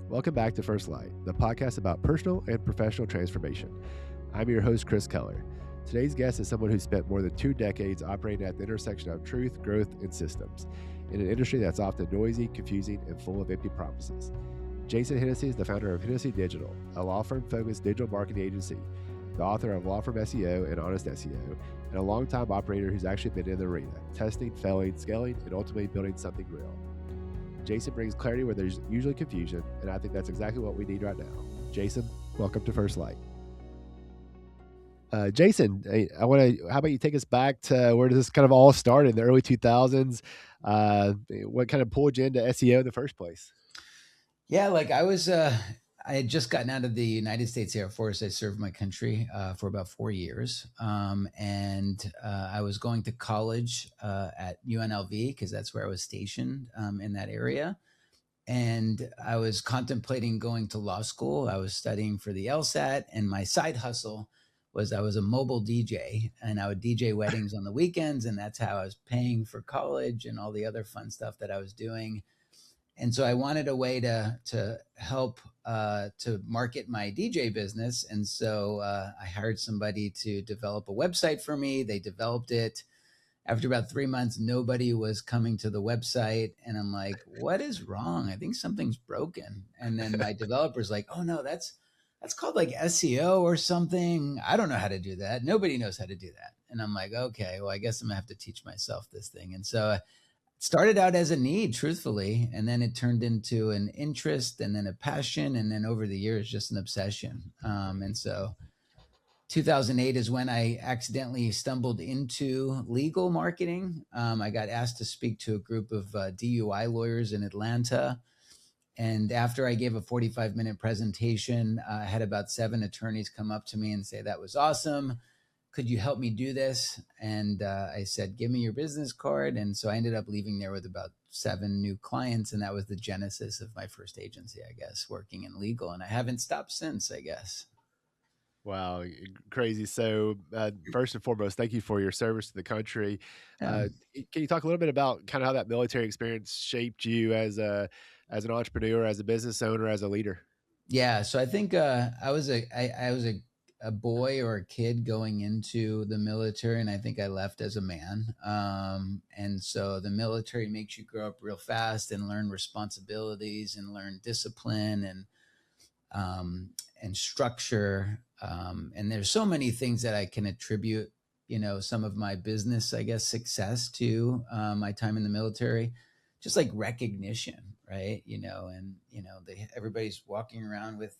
Welcome back to First Light, the podcast about personal and professional transformation. I'm your host, Chris Keller. Today's guest is someone who spent more than 2 decades operating at the intersection of truth, growth, and systems in an industry that's often noisy, confusing, and full of empty promises. Jason Hennessey is the founder of Hennessey Digital, a law firm-focused digital marketing agency, the author of Law Firm SEO and Honest SEO, and a longtime operator who's actually been in the arena, testing, failing, scaling, and ultimately building something real. Jason brings clarity where there's usually confusion, and I think that's exactly what we need right now. Jason, welcome to First Light. Jason, I want to. How about you take us back to where this kind of all started in the early 2000s? What kind of pulled you into SEO in the first place? Yeah, I had just gotten out of the United States Air Force. I served my country for about 4 years. I was going to college at UNLV because that's where I was stationed in that area. And I was contemplating going to law school. I was studying for the LSAT, and my side hustle was I was a mobile DJ, and I would DJ weddings on the weekends. And that's how I was paying for college and all the other fun stuff that I was doing. And so I wanted a way to help to market my DJ business. And so I hired somebody to develop a website for me. They developed it. After about 3 months, nobody was coming to the website. And I'm like, what is wrong? I think something's broken. And then my developer's like, oh no, that's called like SEO or something. I don't know how to do that. Nobody knows how to do that. And I'm like, okay, well, I guess I'm gonna have to teach myself this thing. And so started out as a need, truthfully, and then it turned into an interest, and then a passion, and then over the years, just an obsession. And so 2008 is when I accidentally stumbled into legal marketing. I got asked to speak to a group of DUI lawyers in Atlanta. And after I gave a 45-minute presentation, I had about 7 attorneys come up to me and say, that was awesome. Could you help me do this? And I said, give me your business card. And so I ended up leaving there with about 7 new clients. And that was the genesis of my first agency, I guess, working in legal. And I haven't stopped since, I guess. Wow, crazy. So, first and foremost, thank you for your service to the country. Yeah. Can you talk a little bit about kind of how that military experience shaped you as an entrepreneur, as a business owner, as a leader? Yeah. So I think I was a boy or a kid going into the military, and I think I left as a man. And so the military makes you grow up real fast and learn responsibilities and learn discipline and structure. And there's so many things that I can attribute, some of my business, I guess, success to my time in the military, just like recognition, right? Everybody's walking around with,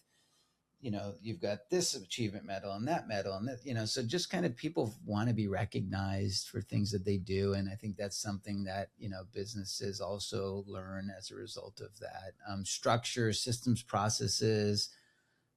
you've got this achievement medal and that medal and that, so just kind of people want to be recognized for things that they do. And I think that's something that, businesses also learn as a result of that. Structure, systems, processes,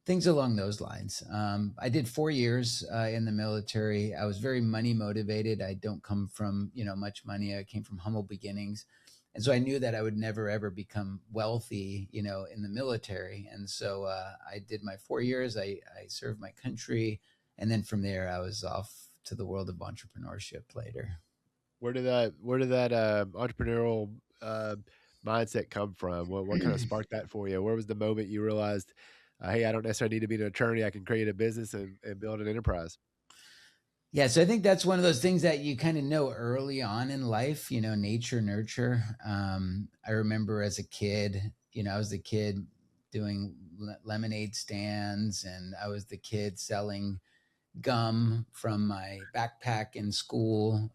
things along those lines. I did 4 years in the military. I was very money motivated. I don't come from, much money. I came from humble beginnings. And so I knew that I would never, ever become wealthy, in the military. And so I did my 4 years. I served my country. And then from there, I was off to the world of entrepreneurship later. Where did that entrepreneurial mindset come from? What kind of sparked that for you? Where was the moment you realized, hey, I don't necessarily need to be an attorney. I can create a business and build an enterprise? Yeah, so I think that's one of those things that you kind of know early on in life, nature, nurture. I remember as a kid, I was the kid doing lemonade stands, and I was the kid selling gum from my backpack in school.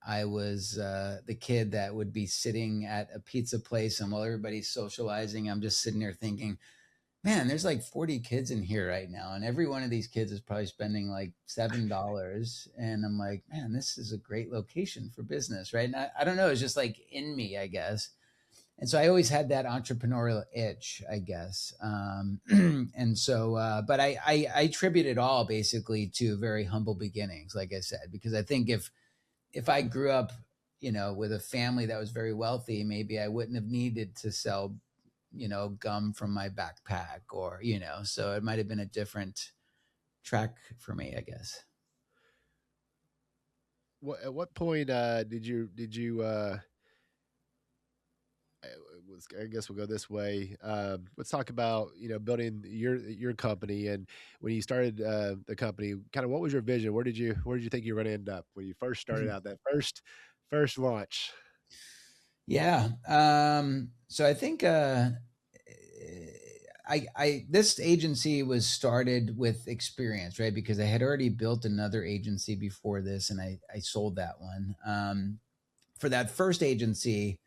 I was the kid that would be sitting at a pizza place, and while everybody's socializing, I'm just sitting there thinking, man, there's like 40 kids in here right now. And every one of these kids is probably spending like $7. And I'm like, man, this is a great location for business, right? And I don't know, it's just like in me, I guess. And so I always had that entrepreneurial itch, I guess. But I attribute it all basically to very humble beginnings, like I said, because I think if I grew up, with a family that was very wealthy, maybe I wouldn't have needed to sell gum from my backpack or, so it might have been a different track for me, I guess. At what point did you I guess we'll go this way. Let's talk about building your company, and when you started the company, kind of what was your vision? Where did you think you were going to end up when you first started out that first launch? Yeah. So I think I this agency was started with experience, right? Because I had already built another agency before this, and I sold that one. For that first agency,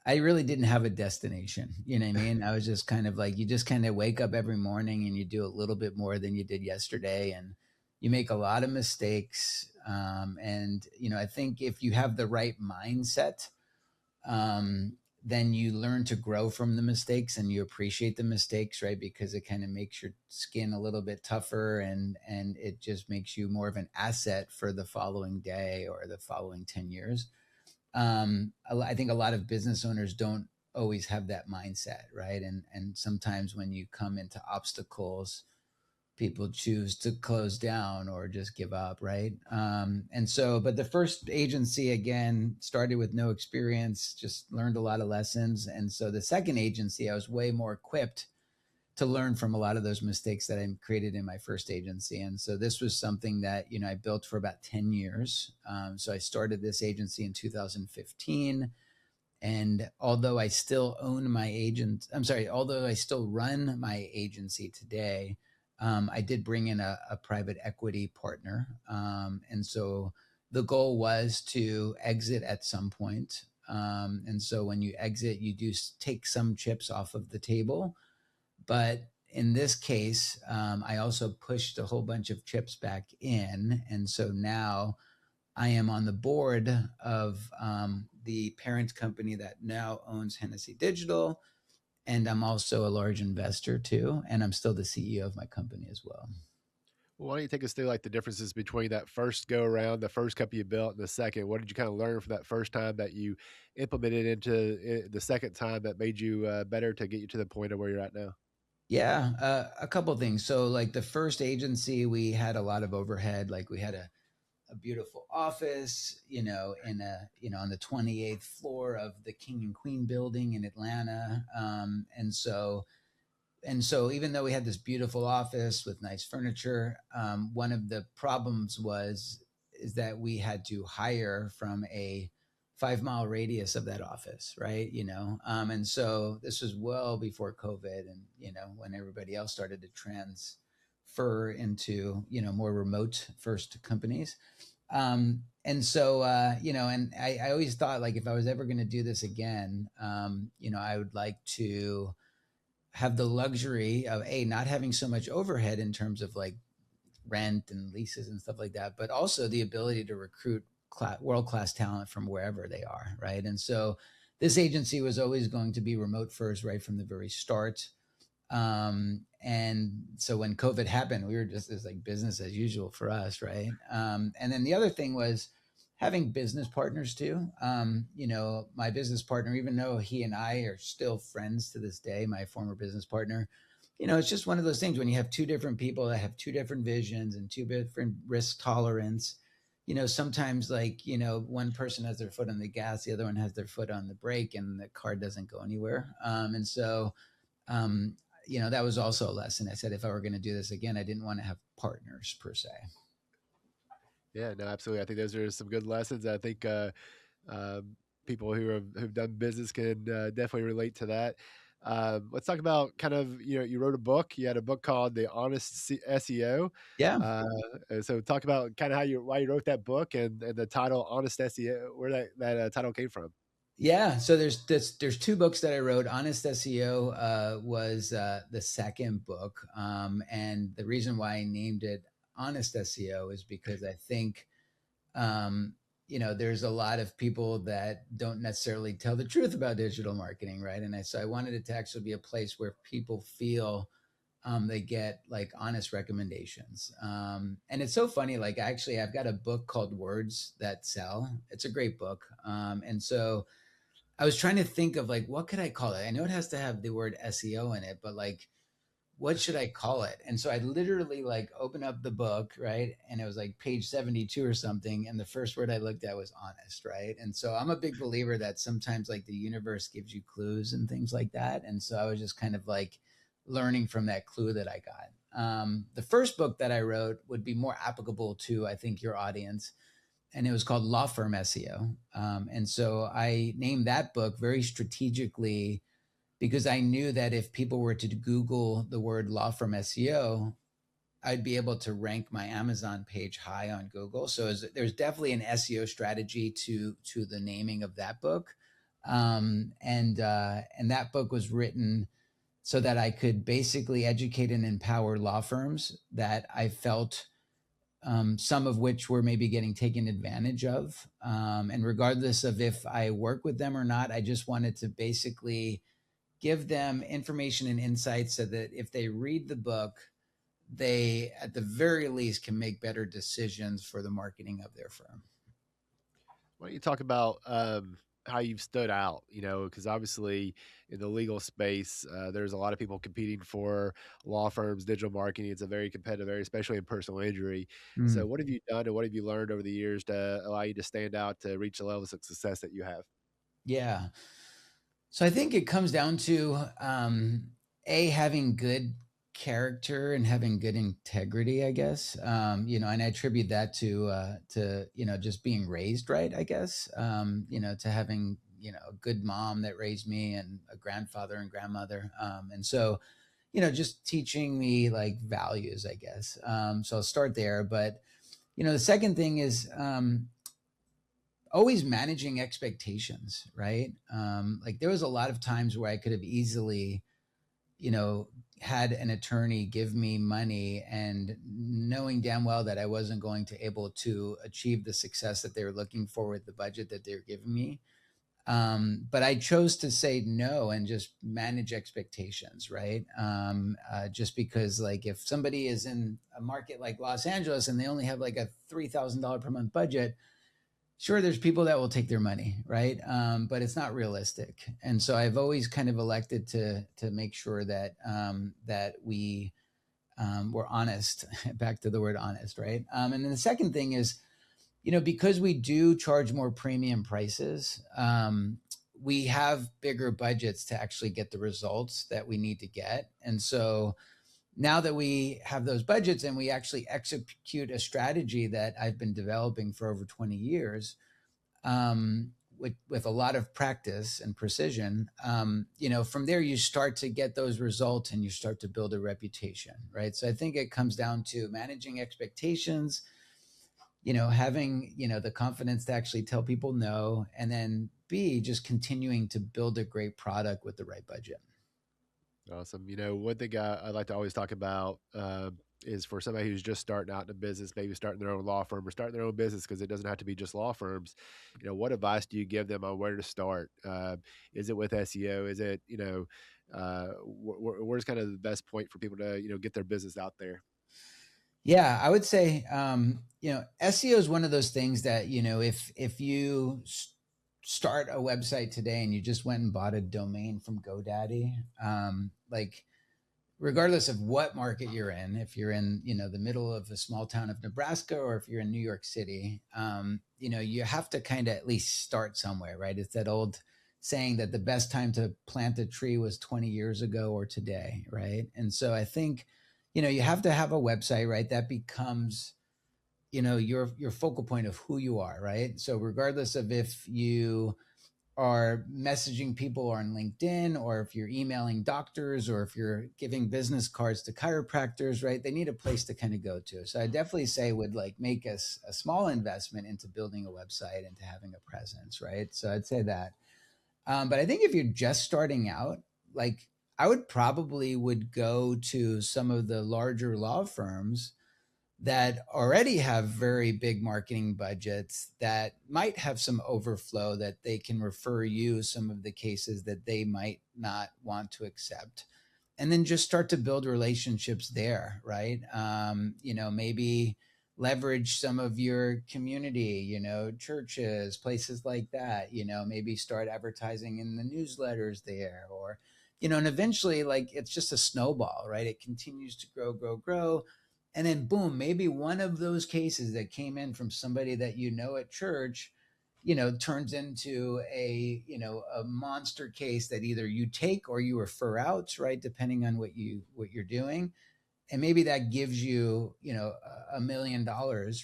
I really didn't have a destination. You know what I mean? I was just kind of like, you just kind of wake up every morning and you do a little bit more than you did yesterday, and you make a lot of mistakes. And I think if you have the right mindset, um, then you learn to grow from the mistakes and you appreciate the mistakes, right? Because it kind of makes your skin a little bit tougher, and it just makes you more of an asset for the following day or the following 10 years. I think a lot of business owners don't always have that mindset, right? And sometimes when you come into obstacles, people choose to close down or just give up, right? And so, but the first agency again started with no experience, just learned a lot of lessons. And so the second agency, I was way more equipped to learn from a lot of those mistakes that I created in my first agency. And so this was something that I built for about 10 years. So I started this agency in 2015. And although I still own my agent, I'm sorry, although I still run my agency today, I did bring in a private equity partner. And so the goal was to exit at some point. And so when you exit, you do take some chips off of the table. But in this case, I also pushed a whole bunch of chips back in. And so now I am on the board of the parent company that now owns Hennessey Digital. And I'm also a large investor too. And I'm still the CEO of my company as well. Well, why don't you take us through like the differences between that first go around, the first company you built, and the second? What did you kind of learn from that first time that you implemented into the second time that made you better to get you to the point of where you're at now? Yeah, a couple of things. So, like the first agency, we had a lot of overhead. Like we had a beautiful office, in on the 28th floor of the King and Queen building in Atlanta. And so even though we had this beautiful office with nice furniture, one of the problems is that we had to hire from a 5 mile radius of that office, right? And so this was well before COVID, and when everybody else started to transfer into more remote first companies. And so and I always thought, like, if I was ever going to do this again, I would like to have the luxury of not having so much overhead in terms of like rent and leases and stuff like that, but also the ability to recruit world class talent from wherever they are, right? And so this agency was always going to be remote first, right from the very start. And so when COVID happened, we were just as like business as usual for us, right? And then the other thing was having business partners too. My business partner, even though he and I are still friends to this day, my former business partner, it's just one of those things when you have two different people that have two different visions and two different risk tolerance. Sometimes like, one person has their foot on the gas, the other one has their foot on the brake, and the car doesn't go anywhere. And so, um, that was also a lesson. I said, if I were going to do this again, I didn't want to have partners per se. Yeah, no, absolutely. I think those are some good lessons. I think um, people who've done business can definitely relate to that. Let's talk about kind of you wrote a book. You had a book called The Honest SEO. Yeah. And so talk about kind of why you wrote that book and the title Honest SEO, where that title came from. Yeah, so there's two books that I wrote. Honest SEO was the second book, and the reason why I named it Honest SEO is because I think there's a lot of people that don't necessarily tell the truth about digital marketing, right? So I wanted it to actually be a place where people feel they get like honest recommendations. And it's so funny. Like actually, I've got a book called Words That Sell. It's a great book, and so I was trying to think of like what could I call it. I know it has to have the word SEO in it, but like what should I call it? And so I literally like open up the book, right? And it was like page 72 or something. And the first word I looked at was honest, right? And so I'm a big believer that sometimes like the universe gives you clues and things like that. And so I was just kind of like learning from that clue that I got. The first book that I wrote would be more applicable to, I think, your audience. And it was called Law Firm SEO. And so I named that book very strategically because I knew that if people were to Google the word law firm SEO, I'd be able to rank my Amazon page high on Google. So there's definitely an SEO strategy to the naming of that book, and that book was written so that I could basically educate and empower law firms that I felt. Some of which were maybe getting taken advantage of. And regardless of if I work with them or not, I just wanted to basically give them information and insights so that if they read the book, they at the very least can make better decisions for the marketing of their firm. Why don't you talk about how you've stood out? Because obviously in the legal space, there's a lot of people competing for law firms, digital marketing. It's a very competitive area, especially in personal injury. So, Mm, what have you done and what have you learned over the years to allow you to stand out to reach the levels of success that you have? yeah. So I think it comes down to a having good character and having good integrity, I guess. And I attribute that to just being raised right, I guess. To having a good mom that raised me and a grandfather and grandmother, and so just teaching me like values, I guess. So I'll start there, but the second thing is always managing expectations, right? Like there was a lot of times where I could have easily, you know, had an attorney give me money and knowing damn well that I wasn't going to able to achieve the success that they were looking for with the budget that they were giving me. But I chose to say no and just manage expectations, right? Just because, like, if somebody is in a market like Los Angeles and they only have like a $3,000 per month budget, sure, there's people that will take their money, right? But it's not realistic. And so I've always kind of elected to make sure that that we were honest. Back to the word honest, right? And then the second thing is, because we do charge more premium prices, we have bigger budgets to actually get the results that we need to get. And so now that we have those budgets and we actually execute a strategy that I've been developing for over 20 years, with a lot of practice and precision, from there you start to get those results and you start to build a reputation, right? So I think it comes down to managing expectations, having, the confidence to actually tell people no, and then B, just continuing to build a great product with the right budget. Awesome. One thing I'd like to always talk about is for somebody who's just starting out in a business, maybe starting their own law firm or starting their own business, because it doesn't have to be just law firms. What advice do you give them on where to start? Is it with SEO? Is it, where's kind of the best point for people to, get their business out there? Yeah, I would say, SEO is one of those things that, if you start a website today and you just went and bought a domain from GoDaddy, like regardless of what market you're in, if you're in, the middle of a small town of Nebraska, or if you're in New York City, you have to kind of at least start somewhere, right? It's that old saying that the best time to plant a tree was 20 years ago or today, right? And so I think, you have to have a website, right? That becomes, your focal point of who you are, right? So regardless of if you are messaging people on LinkedIn, or if you're emailing doctors, or if you're giving business cards to chiropractors, right? They need a place to kind of go to. So I definitely say would like make us a small investment into building a website and to having a presence, right? So I'd say that. But I think if you're just starting out, like I would probably would go to some of the larger law firms that already have very big marketing budgets that might have some overflow that they can refer you some of the cases that they might not want to accept, and then just start to build relationships there, right? Maybe leverage some of your community, churches, places like that, maybe start advertising in the newsletters there, or and eventually like it's just a snowball, right? It continues to grow. And then boom, maybe one of those cases that came in from somebody that at church, turns into a monster case that either you take or you refer out, right? Depending on what you're doing. And maybe that gives you $1 million,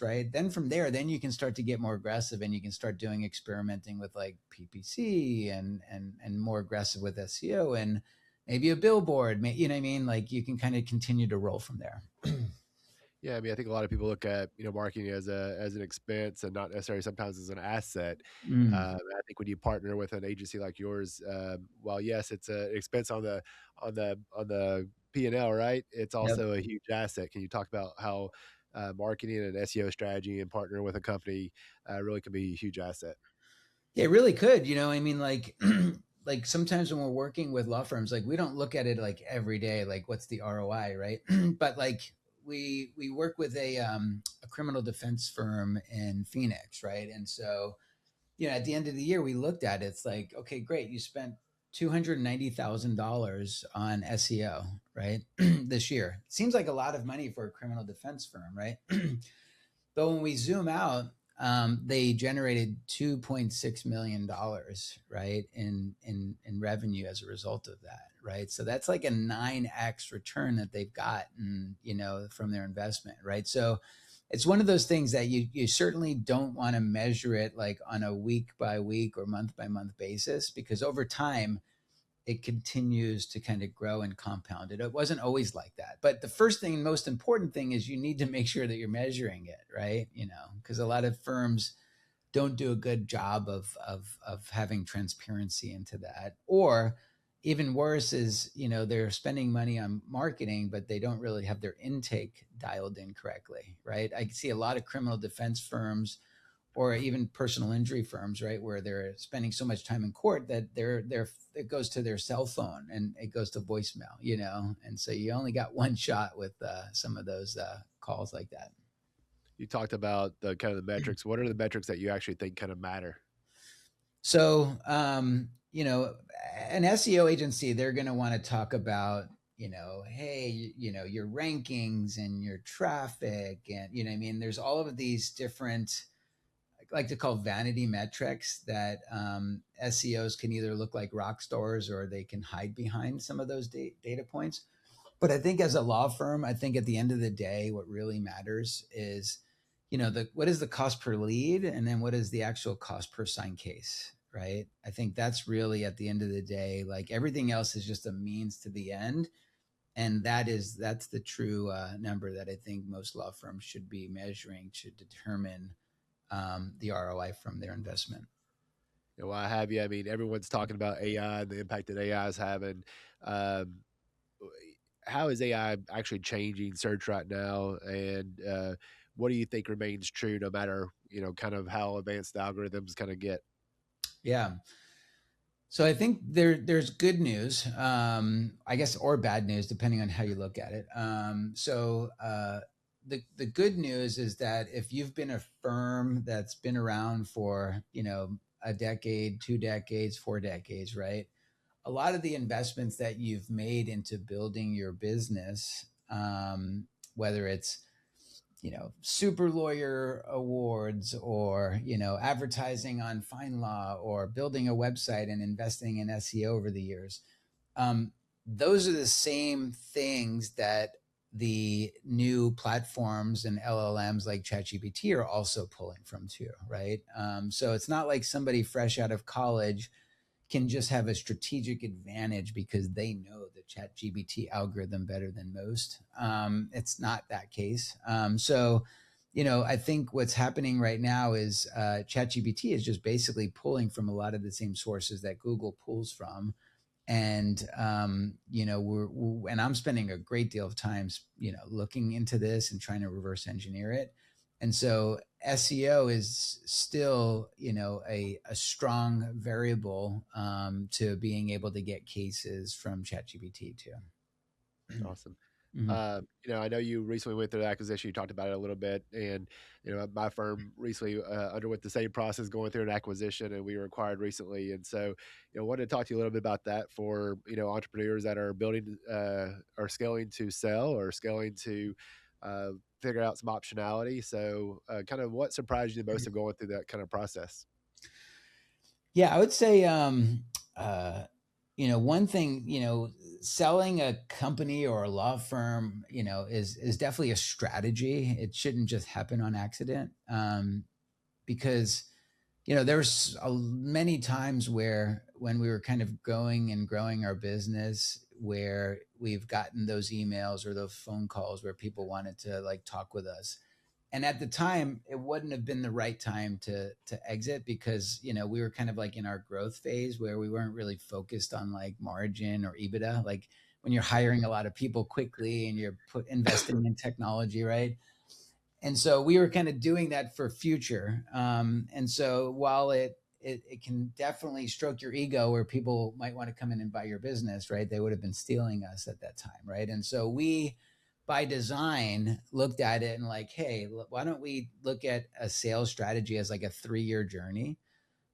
right? Then from there, then you can start to get more aggressive, and you can start doing experimenting with like PPC and more aggressive with SEO and maybe a billboard. You know what I mean? Like you can kind of continue to roll from there. Yeah, I mean, I think a lot of people look at marketing as an expense and not necessarily sometimes as an asset. Mm, I think when you partner with an agency like yours, while yes, it's an expense on the P&L, right? It's yep. also a huge asset. Can you talk about how marketing and SEO strategy and partnering with a company really can be a huge asset? Yeah, it really could. I mean, like, like sometimes when we're working with law firms, like we don't look at it like every day, like what's the ROI, right? But like we work with a criminal defense firm in Phoenix, right? And so at the end of the year, we looked at it. It's like, okay, great, you spent $290,000 on SEO, right? This year. Seems like a lot of money for a criminal defense firm, right? But when we zoom out, they generated $2.6 million, right, in revenue as a result of that, right? So that's like a 9x return that they've gotten, from their investment, right? So it's one of those things that you certainly don't want to measure it like on a week by week or month by month basis, because over time it continues to kind of grow and compound. It wasn't always like that. But the first thing, most important thing is you need to make sure that you're measuring it, right? Because a lot of firms don't do a good job of having transparency into that. Or even worse is, they're spending money on marketing, but they don't really have their intake dialed in correctly, right? I see a lot of criminal defense firms or even personal injury firms, right, where they're spending so much time in court that it goes to their cell phone and it goes to voicemail, and so you only got one shot with some of those calls like that. You talked about the kind of the metrics. What are the metrics that you actually think kind of matter? So, an SEO agency, they're going to want to talk about, hey, your rankings and your traffic, and I mean, there's all of these different, I like to call vanity metrics that SEOs can either look like rock stars or they can hide behind some of those data points. But I think as a law firm, I think at the end of the day, what really matters is, what is the cost per lead, and then what is the actual cost per signed case, right? I think that's really at the end of the day, like everything else is just a means to the end, and that's the true number that I think most law firms should be measuring to determine the ROI from their investment. While I have you, I mean, everyone's talking about AI and the impact that AI is having. Um, how is AI actually changing search right now? And what do you think remains true no matter, kind of how advanced the algorithms kind of get? Yeah. So I think there's good news, I guess, or bad news, depending on how you look at it. The good news is that if you've been a firm that's been around for a decade, 2 decades, 4 decades, right? A lot of the investments that you've made into building your business, whether it's super lawyer awards or advertising on FindLaw or building a website and investing in SEO over the years, um, those are the same things that the new platforms and LLMs like ChatGPT are also pulling from too, right? So it's not like somebody fresh out of college can just have a strategic advantage because they know the ChatGPT algorithm better than most. It's not that case. I think what's happening right now is ChatGPT is just basically pulling from a lot of the same sources that Google pulls from. And and I'm spending a great deal of time, looking into this and trying to reverse engineer it. And so SEO is still, a strong variable to being able to get cases from ChatGPT too. Awesome. Mhm. I know you recently went through the acquisition. You talked about it a little bit, and my firm recently underwent the same process, going through an acquisition, and we were acquired recently. And so, wanted to talk to you a little bit about that for entrepreneurs that are building, or scaling to sell, or scaling to uh, figure out some optionality. So, kind of what surprised you the most of going through that kind of process? Yeah, I would say, one thing, selling a company or a law firm, is definitely a strategy. It shouldn't just happen on accident, because there's many times where when we were kind of going and growing our business, where we've gotten those emails or those phone calls where people wanted to like talk with us, and at the time it wouldn't have been the right time to exit, because we were kind of like in our growth phase where we weren't really focused on like margin or EBITDA, like when you're hiring a lot of people quickly and you're investing in technology, right? And so we were kind of doing that for future. And so while it can definitely stroke your ego where people might want to come in and buy your business, right? They would have been stealing us at that time, right? And so we, by design, looked at it and like, hey, why don't we look at a sales strategy as like a 3-year journey?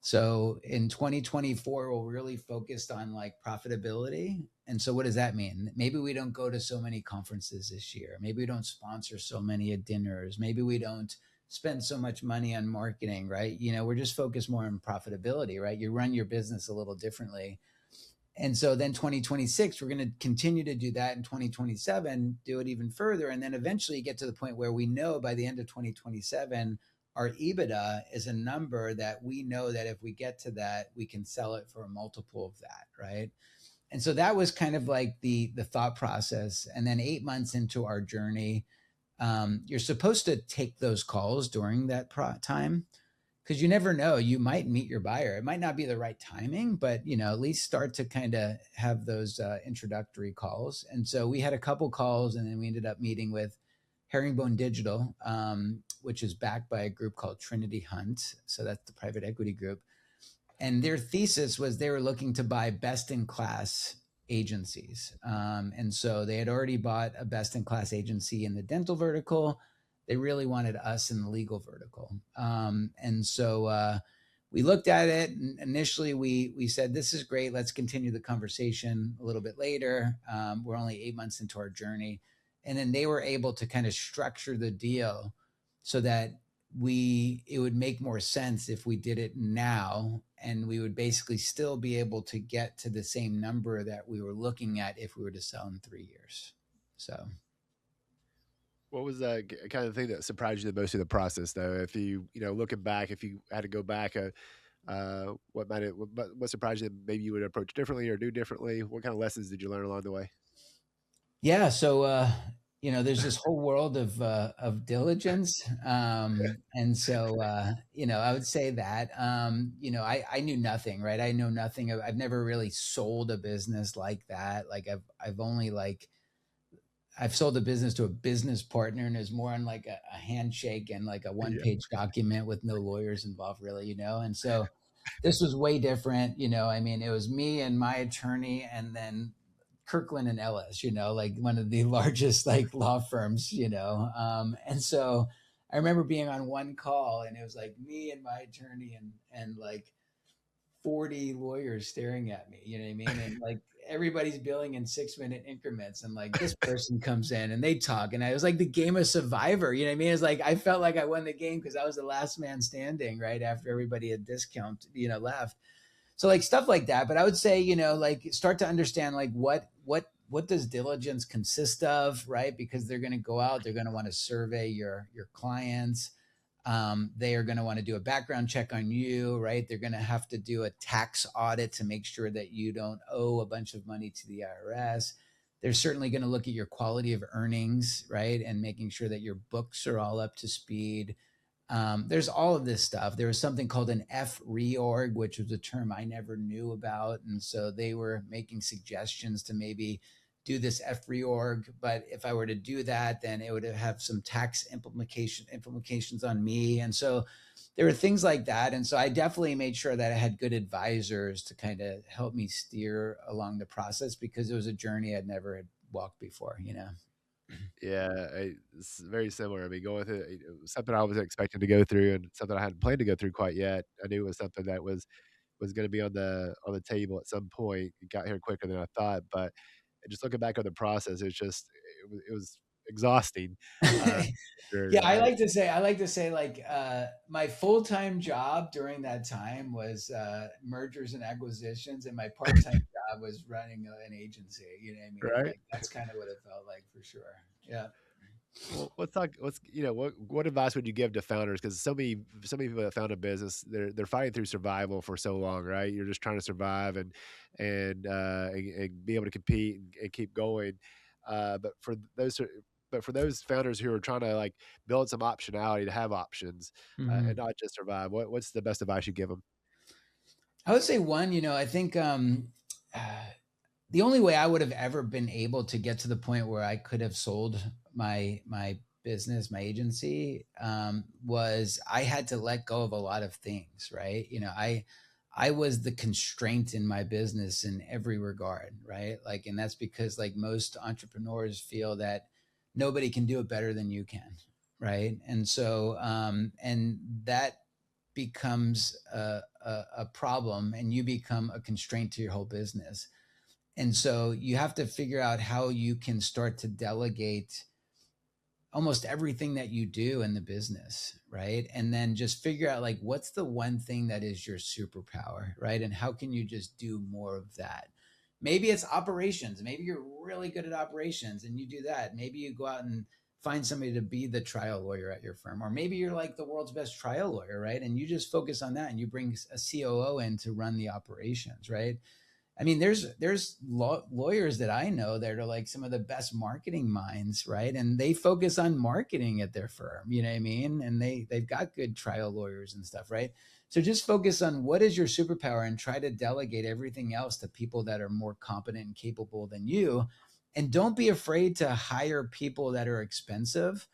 So in 2024, we'll really focused on like profitability. And so what does that mean? Maybe we don't go to so many conferences this year. Maybe we don't sponsor so many dinners. Maybe we don't spend so much money on marketing, right? We're just focused more on profitability, right? You run your business a little differently. And so then 2026, we're going to continue to do that. In 2027, do it even further. And then eventually get to the point where we know by the end of 2027, our EBITDA is a number that we know that if we get to that, we can sell it for a multiple of that, right? And so that was kind of like the thought process. And then 8 months into our journey, you're supposed to take those calls during that time, because you never know, you might meet your buyer. It might not be the right timing, but at least start to kind of have those introductory calls. And so we had a couple calls, and then we ended up meeting with Herringbone Digital, which is backed by a group called Trinity Hunt. So that's the private equity group. And their thesis was they were looking to buy best in class agencies. And so they had already bought a best in class agency in the dental vertical. They really wanted us in the legal vertical. And so we looked at it, and initially we said, this is great. Let's continue the conversation a little bit later. We're only 8 months into our journey. And then they were able to kind of structure the deal so that it would make more sense if we did it now, and we would basically still be able to get to the same number that we were looking at if we were to sell in 3 years. So What was the kind of thing that surprised you the most in the process, though? If looking back, if you had to go back, what surprised you that maybe you would approach differently or do differently? What kind of lessons did you learn along the way? yeah, so there's this whole world of diligence, and so I would say that I knew nothing, right? I know nothing. I've never really sold a business like that. Like I've only like I've sold a business to a business partner, and it was more on like a handshake and like a one Yeah. page document with no lawyers involved, really, And so this was way different, I mean, it was me and my attorney, and then Kirkland and Ellis, like one of the largest like law firms, and so I remember being on one call, and it was like me and my attorney and like 40 lawyers staring at me, you know what I mean? And like everybody's billing in 6-minute increments. And like this person comes in and they talk. And I was like the game of Survivor, you know what I mean? It's like I felt like I won the game because I was the last man standing, right? After everybody had left. So like stuff like that. But I would say, like start to understand like what does diligence consist of, right? Because they're going to go out, they're going to want to survey your clients. They are going to want to do a background check on you, right? They're going to have to do a tax audit to make sure that you don't owe a bunch of money to the IRS. They're certainly going to look at your quality of earnings, right? And making sure that your books are all up to speed. There's all of this stuff. There was something called an F reorg, which was a term I never knew about. And so they were making suggestions to maybe do this F reorg. But if I were to do that, then it would have some tax implications on me. And so there were things like that. And so I definitely made sure that I had good advisors to kind of help me steer along the process, because it was a journey I'd never had walked before. Yeah, it's very similar. I mean, going through something I wasn't expecting to go through and something I hadn't planned to go through quite yet. I knew it was something that was gonna be on the table at some point. It got here quicker than I thought, but just looking back on the process, it was exhausting, uh, Yeah, sure, I like to say like my full-time job during that time was mergers and acquisitions, and my part-time job was running an agency. You know what I mean? right? Like that's kind of what it felt like for sure. Yeah. Well, let's talk. Let's what advice would you give to founders? Because so many people that found a business, they're fighting through survival for so long, right? You're just trying to survive and be able to compete and keep going. But for those founders who are trying to like build some optionality to have options and Mhm. not just survive, what's the best advice you give them? I would say one, I think uh, the only way I would have ever been able to get to the point where I could have sold my business, my agency, was I had to let go of a lot of things, right? I was the constraint in my business in every regard, right? Like, and that's because like most entrepreneurs feel that nobody can do it better than you can, right? And so, and that becomes a problem, and you become a constraint to your whole business. And so you have to figure out how you can start to delegate almost everything that you do in the business, right? And then just figure out like what's the one thing that is your superpower, right? And how can you just do more of that? Maybe it's operations. Maybe you're really good at operations and you do that. Maybe you go out and find somebody to be the trial lawyer at your firm. Or maybe you're like the world's best trial lawyer, right? And you just focus on that and you bring a COO in to run the operations, right? I mean, there's lawyers that I know that are like some of the best marketing minds, right? And they focus on marketing at their firm, you know what I mean? And they've got good trial lawyers and stuff, right? So just focus on what is your superpower and try to delegate everything else to people that are more competent and capable than you. And don't be afraid to hire people that are expensive,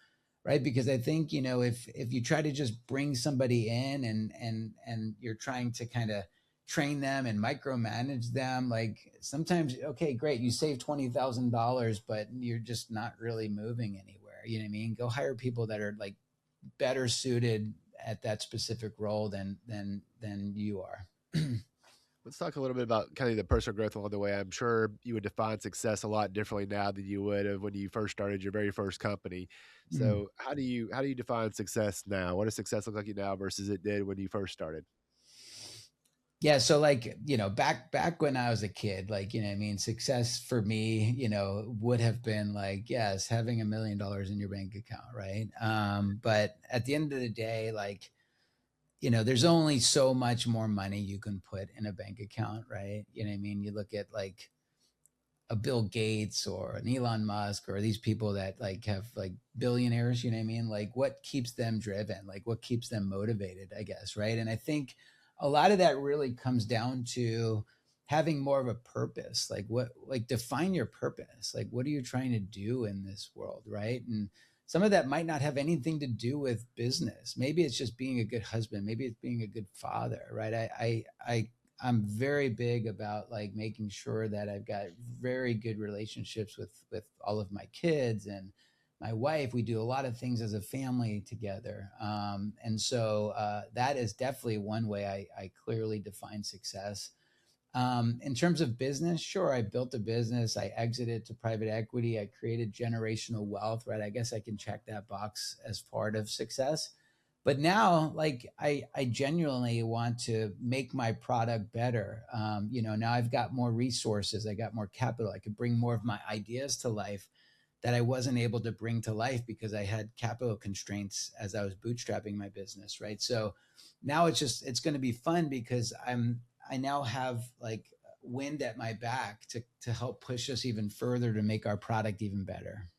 right? Because I think, if you try to just bring somebody in and you're trying to kind of train them and micromanage them, like sometimes, okay, great, you save $20,000, but you're just not really moving anywhere. You know what I mean? Go hire people that are like better suited at that specific role than you are. Let's talk a little bit about kind of the personal growth along the way. I'm sure you would define success a lot differently now than you would have when you first started your very first company. Mm. So how do you define success now? What does success look like you now versus it did when you first started? Yeah, so like, back when I was a kid, like, what I mean, success for me, would have been like, yes, having $1 million in your bank account, right? But at the end of the day, like, there's only so much more money you can put in a bank account, right? You know what I mean? You look at like a Bill Gates or an Elon Musk or these people that like have like billionaires, you know what I mean? Like what keeps them driven? Like what keeps them motivated, I guess, right? And I think a lot of that really comes down to having more of a purpose. Like define your purpose. Like what are you trying to do in this world, right? And some of that might not have anything to do with business. Maybe it's just being a good husband. Maybe it's being a good father, right? I'm very big about like making sure that I've got very good relationships with all of my kids and my wife. We do a lot of things as a family together, and so that is definitely one way I clearly define success. In terms of business, sure, I built a business. I exited to private equity. I created generational wealth, right? I guess I can check that box as part of success. But now, like, I genuinely want to make my product better. Now I've got more resources. I got more capital. I could bring more of my ideas to life that I wasn't able to bring to life because I had capital constraints as I was bootstrapping my business, right? So now it's going to be fun because I now have like wind at my back to help push us even further to make our product even better.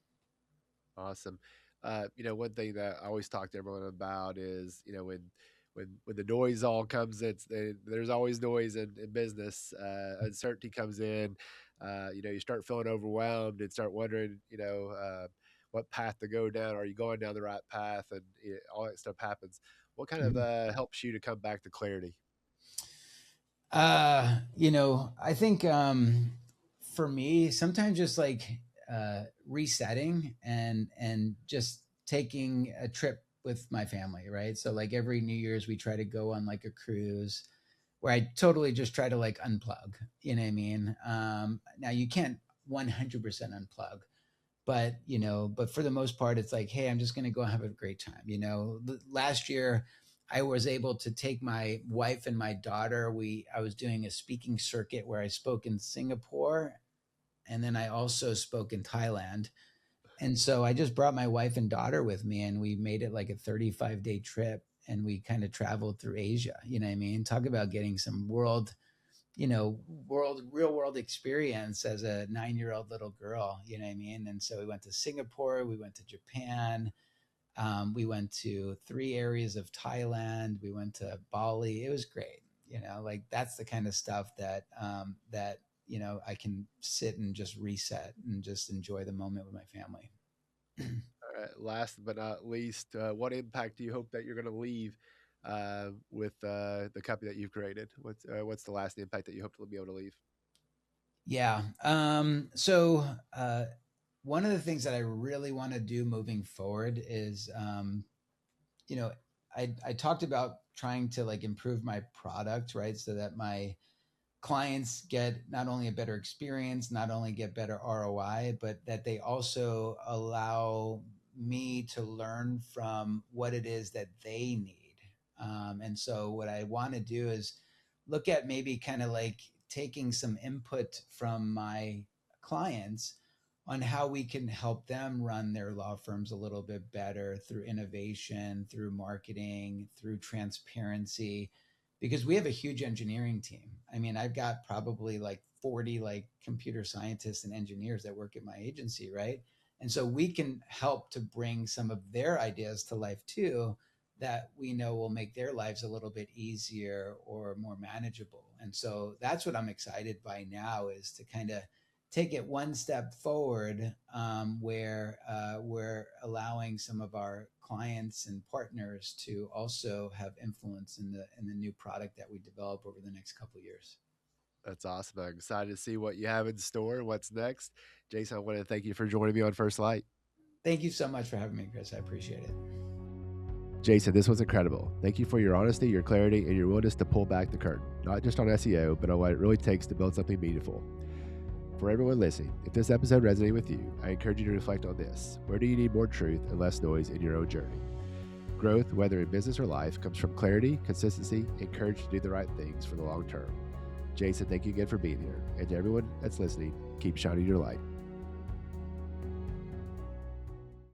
Awesome. One thing that I always talk to everyone about is, when the noise all comes, there's always noise in business. Uncertainty comes in. You start feeling overwhelmed and start wondering, what path to go down. Are you going down the right path? And all that stuff happens. What kind of Mhm. helps you to come back to clarity? I think for me, sometimes just like resetting and just taking a trip with my family, right? So like every New Year's we try to go on like a cruise where I totally just try to like unplug, you know what I mean? Now you can't 100% unplug, but but for the most part it's like, hey, I'm just going to go have a great time. Last year I was able to take my wife and my daughter. I was doing a speaking circuit where I spoke in Singapore, and then I also spoke in Thailand. And so I just brought my wife and daughter with me, and we made it like a 35-day trip, and we kind of traveled through Asia. You know what I mean? Talk about getting some real world experience as a 9-year-old little girl. You know what I mean? And so we went to Singapore, we went to Japan, we went to 3 areas of Thailand, we went to Bali. It was great. Like that's the kind of stuff that I can sit and just reset and just enjoy the moment with my family. All right, last but not least, what impact do you hope that you're going to leave with the company that you've created? What's the last impact that you hope to be able to leave? Yeah. So one of the things that I really want to do moving forward is, you know, I talked about trying to like improve my product, right? So that my clients get not only a better experience, not only get better ROI, but that they also allow me to learn from what it is that they need. And so what I want to do is look at maybe kind of like taking some input from my clients on how we can help them run their law firms a little bit better through innovation, through marketing, through transparency, because we have a huge engineering team. I mean, I've got probably like 40 like computer scientists and engineers that work at my agency, right? And so we can help to bring some of their ideas to life too, that we know will make their lives a little bit easier or more manageable. And so that's what I'm excited by now, is to kind of take it one step forward, where we're allowing some of our clients and partners to also have influence in the new product that we develop over the next couple of years. That's awesome. I'm excited to see what you have in store and what's next. Jason, I want to thank you for joining me on First Light. Thank you so much for having me, Chris. I appreciate it. Jason, this was incredible. Thank you for your honesty, your clarity, and your willingness to pull back the curtain, not just on SEO, but on what it really takes to build something meaningful. For everyone listening, if this episode resonated with you, I encourage you to reflect on this. Where do you need more truth and less noise in your own journey? Growth, whether in business or life, comes from clarity, consistency, and courage to do the right things for the long term. Jason, thank you again for being here. And to everyone that's listening, keep shining your light.